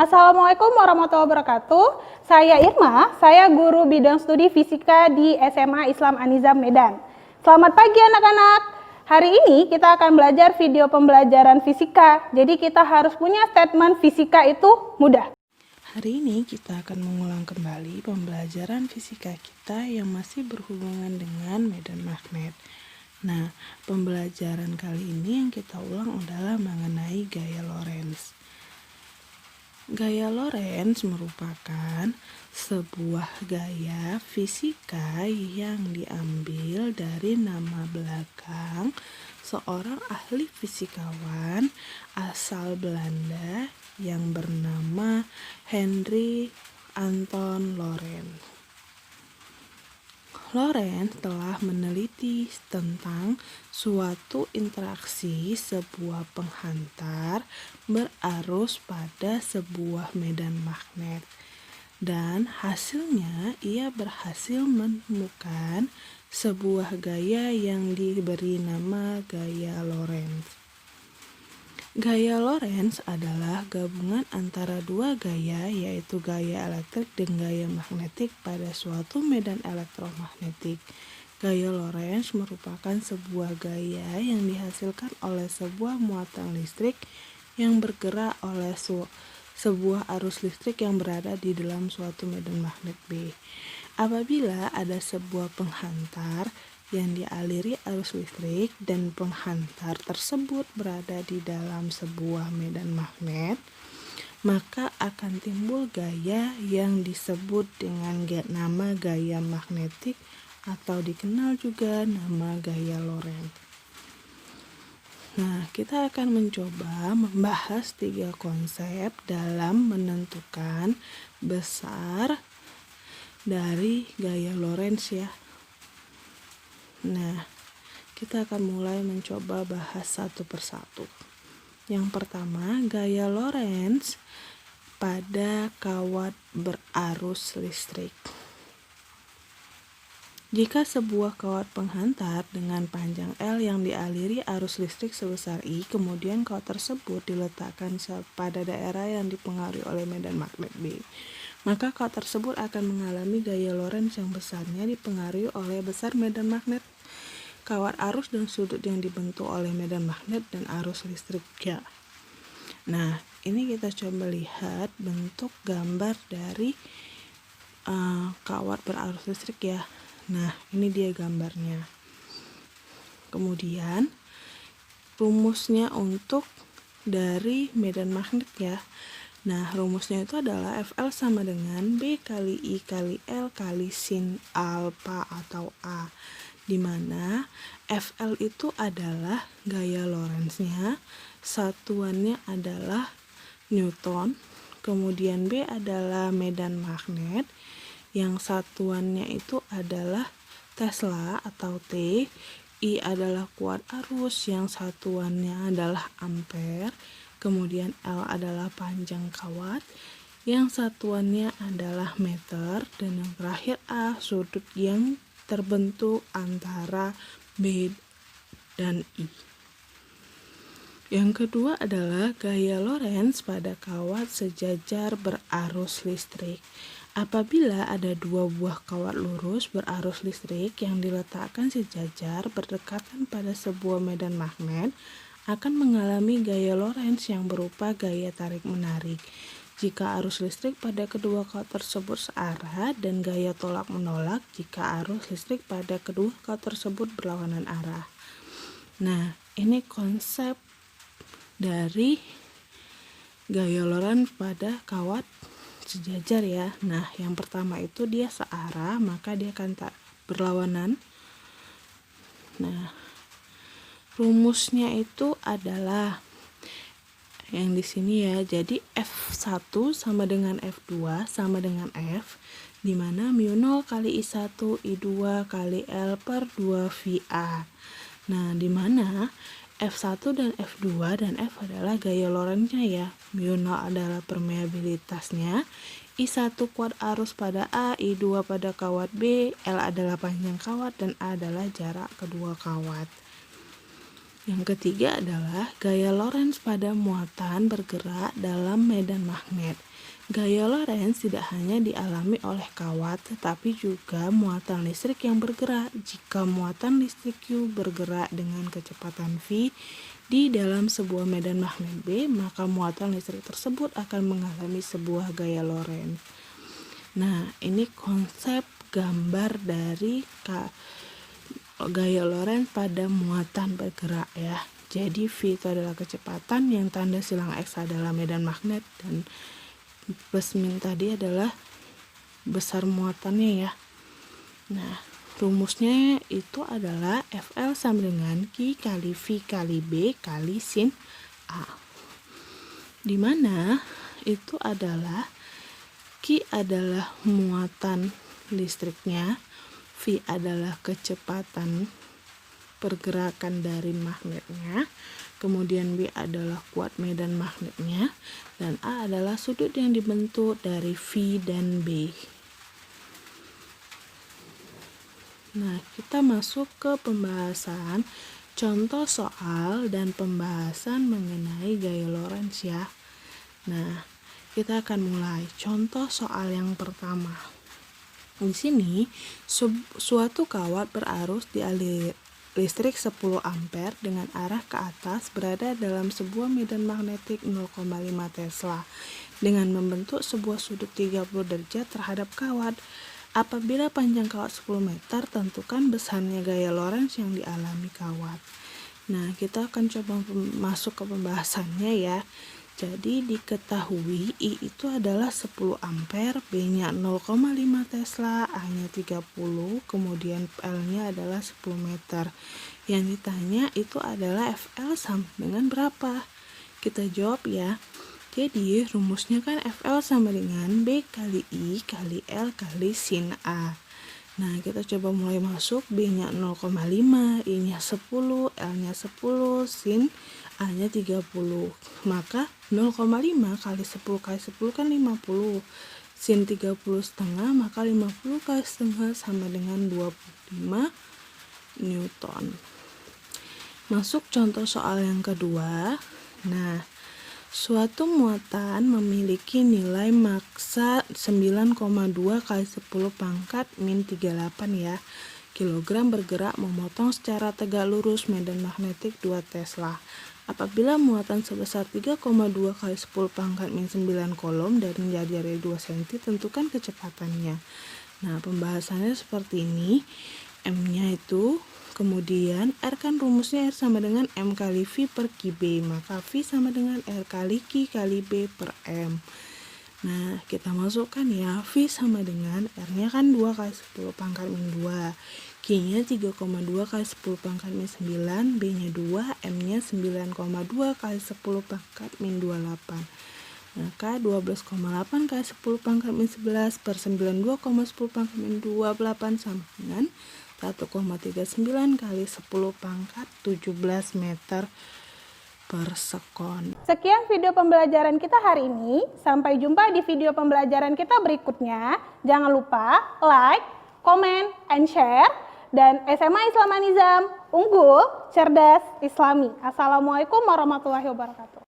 Assalamualaikum warahmatullahi wabarakatuh. Saya Irma, saya guru bidang studi fisika di SMA Islam An-Nizam Medan. Selamat pagi anak-anak. Hari ini kita akan belajar video pembelajaran fisika. Jadi kita harus punya statement fisika itu mudah. Hari ini kita akan mengulang kembali pembelajaran fisika kita yang masih berhubungan dengan medan magnet. Nah, pembelajaran kali ini yang kita ulang adalah mengenai gaya Lorentz. Gaya Lorentz merupakan sebuah gaya fisika yang diambil dari nama belakang seorang ahli fisikawan asal Belanda yang bernama Hendrik Anton Lorentz. Lorentz telah meneliti tentang suatu interaksi sebuah penghantar berarus pada sebuah medan magnet, dan hasilnya ia berhasil menemukan sebuah gaya yang diberi nama gaya Lorentz. Gaya Lorentz adalah gabungan antara dua gaya, yaitu gaya elektrik dan gaya magnetik pada suatu medan elektromagnetik. Gaya Lorentz merupakan sebuah gaya yang dihasilkan oleh sebuah muatan listrik yang bergerak oleh sebuah arus listrik yang berada di dalam suatu medan magnet B. Apabila ada sebuah penghantar yang dialiri arus listrik dan penghantar tersebut berada di dalam sebuah medan magnet, maka akan timbul gaya yang disebut dengan nama gaya magnetik atau dikenal juga nama gaya Lorentz. Nah, kita akan mencoba membahas 3 konsep dalam menentukan besar dari gaya Lorentz ya. Nah, kita akan mulai mencoba bahas satu persatu. Yang pertama, gaya Lorentz pada kawat berarus listrik. Jika sebuah kawat penghantar dengan panjang L yang dialiri arus listrik sebesar I, kemudian kawat tersebut diletakkan pada daerah yang dipengaruhi oleh medan magnet B, maka kawat tersebut akan mengalami gaya Lorentz yang besarnya dipengaruhi oleh besar medan magnet kawat arus dan sudut yang dibentuk oleh medan magnet dan arus listriknya. Nah, ini kita coba lihat bentuk gambar dari kawat berarus listrik ya. Nah, ini dia gambarnya. Kemudian rumusnya untuk dari medan magnet ya. Nah, rumusnya itu adalah FL sama dengan B kali I kali L kali sin alfa atau A, di mana FL itu adalah gaya Lorentz-nya, satuannya adalah Newton, kemudian B adalah medan magnet, yang satuannya itu adalah Tesla atau T, I adalah kuat arus, yang satuannya adalah ampere, kemudian L adalah panjang kawat, yang satuannya adalah meter, dan yang terakhir A, sudut yang terbentuk antara B dan I. Yang kedua adalah gaya Lorentz pada kawat sejajar berarus listrik. Apabila ada dua buah kawat lurus berarus listrik yang diletakkan sejajar berdekatan pada sebuah medan magnet, akan mengalami gaya Lorentz yang berupa gaya tarik-menarik. Jika arus listrik pada kedua kawat tersebut searah, dan gaya tolak-menolak jika arus listrik pada kedua kawat tersebut berlawanan arah. Nah, ini konsep dari gaya Lorentz pada kawat sejajar ya. Nah, yang pertama itu dia searah, maka dia akan berlawanan. Nah, rumusnya itu adalah yang di sini ya. Jadi F1 sama dengan F2 sama dengan F, di mana mu0 kali I1 I2 kali L per 2 VA. Nah, di mana F1 dan F2 dan F adalah gaya Lorentz-nya ya. mu0 adalah permeabilitasnya, I1 kuat arus pada A, I2 pada kawat B, L adalah panjang kawat, dan A adalah jarak kedua kawat. Yang ketiga adalah gaya Lorentz pada muatan bergerak dalam medan magnet. Gaya Lorentz tidak hanya dialami oleh kawat, tetapi juga muatan listrik yang bergerak. Jika muatan listrik Q bergerak dengan kecepatan V di dalam sebuah medan magnet B, maka muatan listrik tersebut akan mengalami sebuah gaya Lorentz. Nah, ini konsep gambar dari gaya Lorentz pada muatan bergerak ya. Jadi V itu adalah kecepatan, yang tanda silang X adalah medan magnet, dan plus min tadi adalah besar muatannya ya. Nah, rumusnya itu adalah FL sama dengan Q kali V kali B kali sin A. Dimana itu adalah Q adalah muatan listriknya, V adalah kecepatan pergerakan dari magnetnya, kemudian B adalah kuat medan magnetnya, dan A adalah sudut yang dibentuk dari V dan B. Nah, kita masuk ke pembahasan contoh soal dan pembahasan mengenai gaya Lorentz ya. Nah, kita akan mulai contoh soal yang pertama. Di sini, suatu kawat berarus dialiri listrik 10 ampere dengan arah ke atas berada dalam sebuah medan magnetik 0,5 Tesla dengan membentuk sebuah sudut 30 derajat terhadap kawat. Apabila panjang kawat 10 meter, tentukan besarnya gaya Lorentz yang dialami kawat. Nah, kita akan coba masuk ke pembahasannya ya. Jadi diketahui I itu adalah 10 ampere, B-nya 0,5 Tesla, A-nya 30, kemudian L-nya adalah 10 meter. Yang ditanya itu adalah FL sama dengan berapa? Kita jawab ya. Jadi rumusnya kan FL sama dengan B kali I kali L kali sin A. Nah, kita coba mulai masuk. B-nya 0,5, I-nya 10, L-nya 10, sin A-nya 30. Maka 0,5 kali 10 kali 10 kan 50. Sin 30 setengah, maka 50 kali setengah sama dengan 25 Newton. Masuk contoh soal yang kedua. Nah, suatu muatan memiliki nilai maksa 9,2 kali 10 pangkat min 38 ya. Kilogram bergerak memotong secara tegak lurus medan magnetik 2 Tesla. Apabila muatan sebesar 3,2 kali 10 pangkat min 9 kolom dari jari 2 cm, tentukan kecepatannya. Nah, pembahasannya seperti ini. M-nya itu, kemudian R kan rumusnya R sama dengan M kali V per QB, maka V sama dengan R kali Q kali B per M. Nah, kita masukkan ya, V sama dengan R-nya kan 2 kali 10 pangkat min 2, Q-nya 3,2 kali 10 pangkat min 9, B-nya 2, M-nya 9,2 kali 10 pangkat min 28. Maka 12,8 kali 10 pangkat min 11 per 92,10 pangkat min 28 sama dengan 1,39 kali 10 pangkat 17 meter per sekon. Sekian video pembelajaran kita hari ini. Sampai jumpa di video pembelajaran kita berikutnya. Jangan lupa like, comment, and share. Dan SMA Islam Anizam, unggul, cerdas, islami. Assalamualaikum warahmatullahi wabarakatuh.